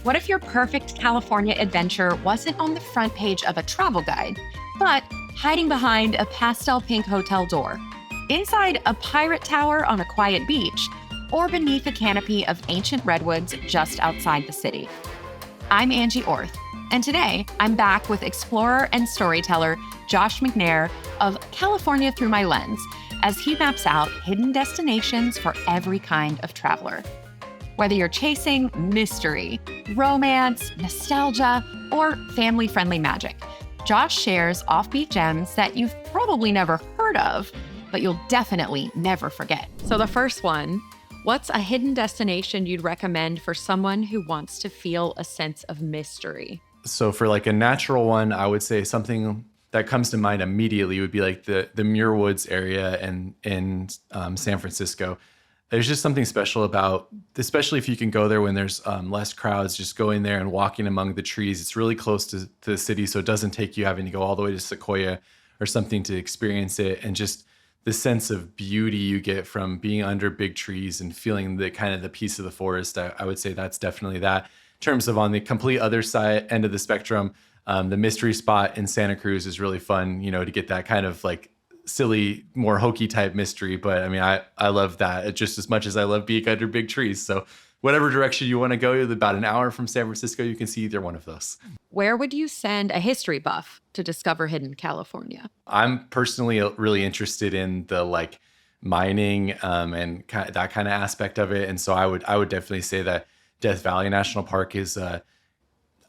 What if your perfect California adventure wasn't on the front page of a travel guide, but hiding behind a pastel pink hotel door, inside a pirate tower on a quiet beach, or beneath a canopy of ancient redwoods just outside the city? I'm Angie Orth, and today I'm back with explorer and storyteller Josh McNair of California Through My Lens, as he maps out hidden destinations for every kind of traveler. Whether you're chasing mystery, romance, nostalgia, or family-friendly magic, Josh shares offbeat gems that you've probably never heard of, but you'll definitely never forget. So the first one, what's a hidden destination you'd recommend for someone who wants to feel a sense of mystery? So for like a natural one, I would say something that comes to mind immediately would be like the Muir Woods area in San Francisco. There's just something special about, especially if you can go there when there's less crowds, just going there and walking among the trees. It's really close to the city, so it doesn't take you having to go all the way to Sequoia or something to experience it. And just the sense of beauty you get from being under big trees and feeling the kind of the peace of the forest, I would say that's definitely that. In terms of on the complete other side end of the spectrum, the mystery spot in Santa Cruz is really fun, to get that kind of like silly, more hokey type mystery. But I mean, I love that just as much as I love being under big trees. So whatever direction you want to go, about an hour from San Francisco, you can see either one of those. Where would you send a history buff to discover hidden California? I'm personally really interested in the like mining and that kind of aspect of it. And so I would definitely say that Death Valley National Park is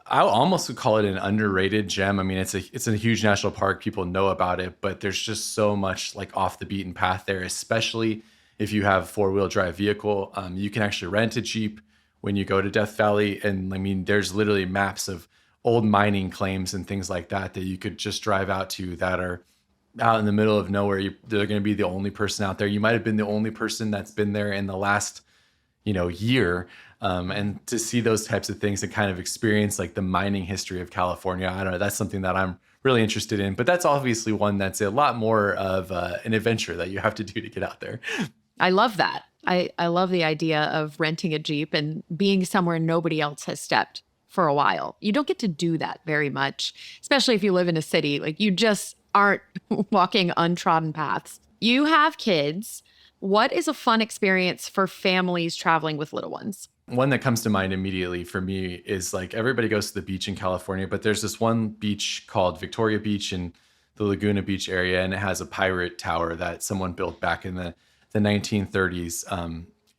I almost would call it an underrated gem. I mean, it's a huge national park. People know about it, but there's just so much like off the beaten path there, especially if you have a 4-wheel drive vehicle. You can actually rent a Jeep when you go to Death Valley. And I mean, there's literally maps of old mining claims and things like that you could just drive out to that are out in the middle of nowhere. They're going to be the only person out there. You might have been the only person that's been there in the last year. And to see those types of things and kind of experience like the mining history of California, I don't know, that's something that I'm really interested in. But that's obviously one that's a lot more of an adventure that you have to do to get out there. I love that. I love the idea of renting a Jeep and being somewhere nobody else has stepped for a while. You don't get to do that very much, especially if you live in a city. Like you just aren't walking untrodden paths. You have kids. What is a fun experience for families traveling with little ones? One that comes to mind immediately for me is like everybody goes to the beach in California, but there's this one beach called Victoria Beach in the Laguna Beach area, and it has a pirate tower that someone built back in the 1930s.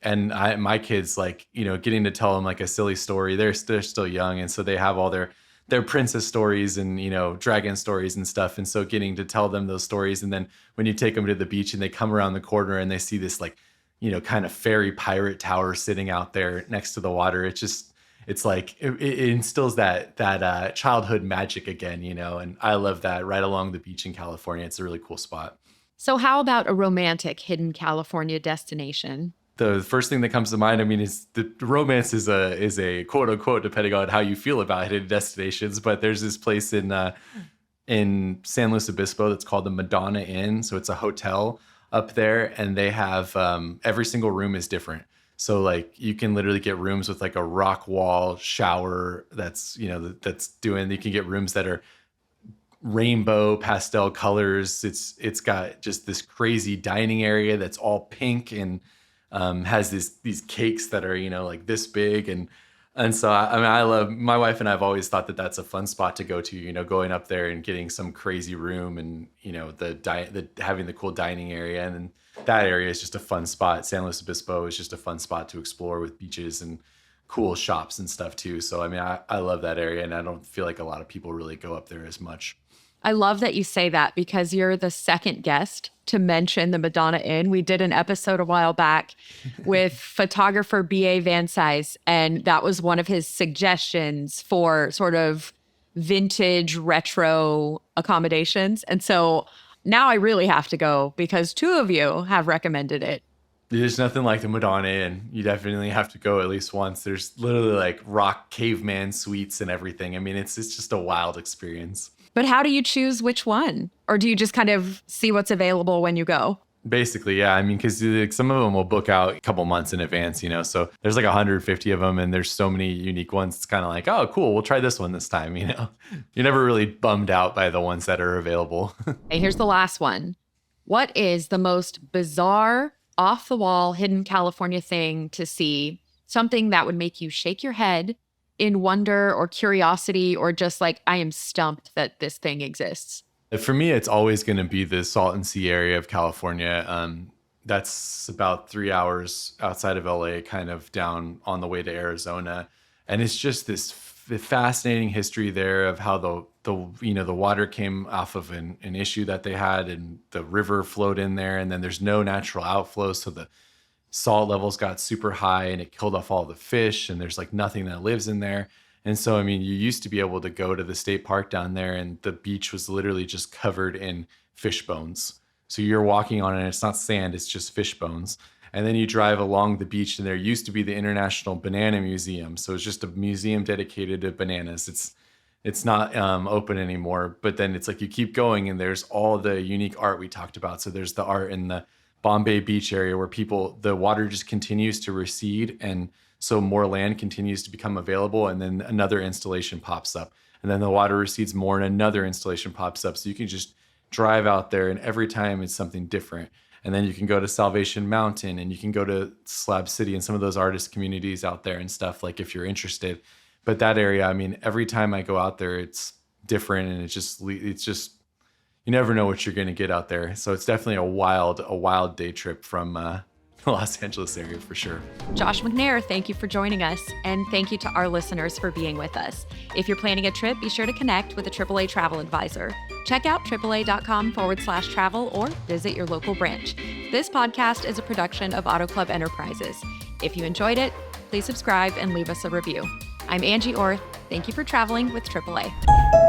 And my kids, like, getting to tell them like a silly story. They're still young, and so they have all their princess stories and, dragon stories and stuff. And so getting to tell them those stories. And then when you take them to the beach and they come around the corner and they see this like, kind of fairy pirate tower sitting out there next to the water. It's like, it instills that childhood magic again, and I love that right along the beach in California. It's a really cool spot. So how about a romantic hidden California destination? The first thing that comes to mind, I mean, is the romance is a quote unquote, depending on how you feel about hidden destinations. But there's this place in San Luis Obispo that's called the Madonna Inn. So it's a hotel up there, and they have every single room is different. So like you can literally get rooms with like a rock wall shower you can get rooms that are rainbow pastel colors. It's got just this crazy dining area that's all pink and has these cakes that are like this big, and so I love, my wife and I have always thought that that's a fun spot to go to, going up there and getting some crazy room and having the cool dining area, and then that area is just a fun spot. San Luis Obispo is just a fun spot to explore with beaches and cool shops and stuff too. So I mean, I love that area, and I don't feel like a lot of people really go up there as much. I love that you say that because you're the second guest to mention the Madonna Inn. We did an episode a while back with photographer B.A. Van Size, and that was one of his suggestions for sort of vintage retro accommodations. And so now I really have to go because two of you have recommended it. There's nothing like the Madonna Inn. You definitely have to go at least once. There's literally like rock caveman suites and everything. I mean, it's just a wild experience. But how do you choose which one? Or do you just kind of see what's available when you go? Basically, yeah. I mean, because like, some of them will book out a couple months in advance, so there's like 150 of them and there's so many unique ones. It's kind of like, oh, cool, we'll try this one this time. You're never really bummed out by the ones that are available. Hey, here's the last one. What is the most bizarre, off the wall, hidden California thing to see? Something that would make you shake your head in wonder or curiosity, or just like, I am stumped that this thing exists? For me, it's always going to be the Salton Sea area of California. That's about 3 hours outside of LA, kind of down on the way to Arizona. And it's just this fascinating history there of how the water came off of an issue that they had, and the river flowed in there, and then there's no natural outflow. So the salt levels got super high and it killed off all the fish, and there's like nothing that lives in there. And so, I mean, you used to be able to go to the state park down there and the beach was literally just covered in fish bones. So you're walking on it and it's not sand, it's just fish bones. And then you drive along the beach and there used to be the International Banana Museum. So it's just a museum dedicated to bananas. It's not open anymore, but then it's like you keep going and there's all the unique art we talked about. So there's the art in the Bombay Beach area where the water just continues to recede, and so more land continues to become available, and then another installation pops up, and then the water recedes more and another installation pops up. So you can just drive out there and every time it's something different. And then you can go to Salvation Mountain and you can go to Slab City and some of those artist communities out there and stuff, like if you're interested. But that area, I mean, every time I go out there, it's different, and it's just you never know what you're going to get out there. So it's definitely a wild day trip from the Los Angeles area for sure. Josh McNair, thank you for joining us. And thank you to our listeners for being with us. If you're planning a trip, be sure to connect with a AAA travel advisor. Check out AAA.com/travel or visit your local branch. This podcast is a production of Auto Club Enterprises. If you enjoyed it, please subscribe and leave us a review. I'm Angie Orth. Thank you for traveling with AAA.